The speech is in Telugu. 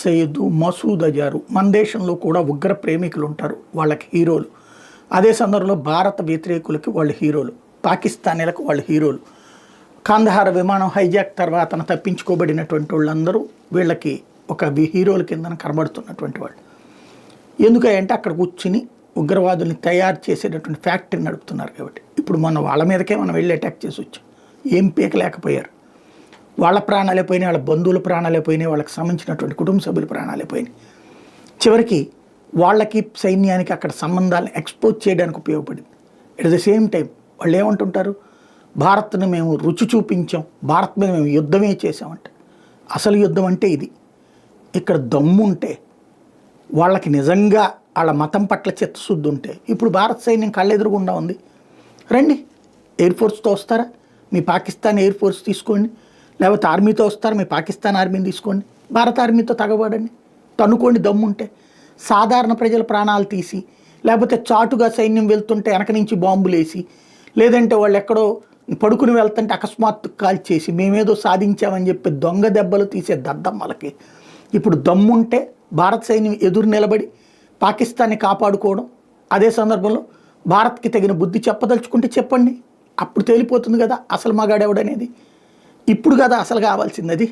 సయ్యద్, మసూద్ అజారు మన దేశంలో కూడా ఉగ్ర ప్రేమికులు ఉంటారు, వాళ్ళకి హీరోలు. అదే సందర్భంలో భారత వ్యతిరేకులకి వాళ్ళు హీరోలు, పాకిస్తానీలకు వాళ్ళు హీరోలు. కాందహార్ విమానం హైజాక్ తర్వాత తప్పించుకోబడినటువంటి వాళ్ళందరూ వీళ్ళకి ఒక హీరోల కింద కనబడుతున్నటువంటి వాళ్ళు. ఎందుకంటే అక్కడ కూర్చుని ఉగ్రవాదుల్ని తయారు చేసేటటువంటి ఫ్యాక్టరీ నడుపుతున్నారు కాబట్టి. ఇప్పుడు మన వాళ్ళ మీదకే మనం వెళ్ళి అటాక్ చేసి వచ్చాం, ఏం పీకలేకపోయారు. వాళ్ళ ప్రాణాలే పోయినాయి, వాళ్ళ బంధువుల ప్రాణాలే పోయినాయి, వాళ్ళకి సంబంధించినటువంటి కుటుంబ సభ్యుల ప్రాణాలే పోయినాయి. చివరికి వాళ్ళకి సైన్యానికి అక్కడ సంబంధాలను ఎక్స్పోజ్ చేయడానికి ఉపయోగపడింది. ఎట్ ద సేమ్ టైం వాళ్ళు ఏమంటుంటారు, భారత్ని మేము రుచి చూపించాం, భారత్ మీద మేము యుద్ధమే చేసామంటే. అసలు యుద్ధం అంటే ఇది. ఇక్కడ దమ్ముంటే, వాళ్ళకి నిజంగా వాళ్ళ మతం పట్ల చిత్తశుద్ధి ఉంటే, ఇప్పుడు భారత సైన్యం కళ్ళెదురుగుండా ఉంది. రండి, ఎయిర్ ఫోర్స్తో వస్తారా, మీ పాకిస్తాన్ ఎయిర్ ఫోర్స్ తీసుకోండి, లేకపోతే ఆర్మీతో వస్తారా, మీ పాకిస్తాన్ ఆర్మీని తీసుకోండి, భారత ఆర్మీతో తగబడండి, తన్నుకోండి దమ్ముంటే. సాధారణ ప్రజల ప్రాణాలు తీసి, లేకపోతే చాటుగా సైన్యం వెళ్తుంటే వెనక నుంచి బాంబులు వేసి, లేదంటే వాళ్ళు ఎక్కడో పడుకుని వెళ్తుంటే అకస్మాత్తు కాల్చేసి మేమేదో సాధించామని చెప్పి దొంగ దెబ్బలు తీసే దద్దమ్మలకి ఇప్పుడు దమ్ముంటే భారత సైన్యం ఎదురు నిలబడి పాకిస్తాన్ని కాపాడుకోవడం. అదే సందర్భంలో భారత్కి తగిన బుద్ధి చెప్పదలుచుకుంటే చెప్పండి, అప్పుడు తేలిపోతుంది కదా అసలు మగాడెవడనేది. ఇప్పుడు కదా అసలు కావాల్సింది అది.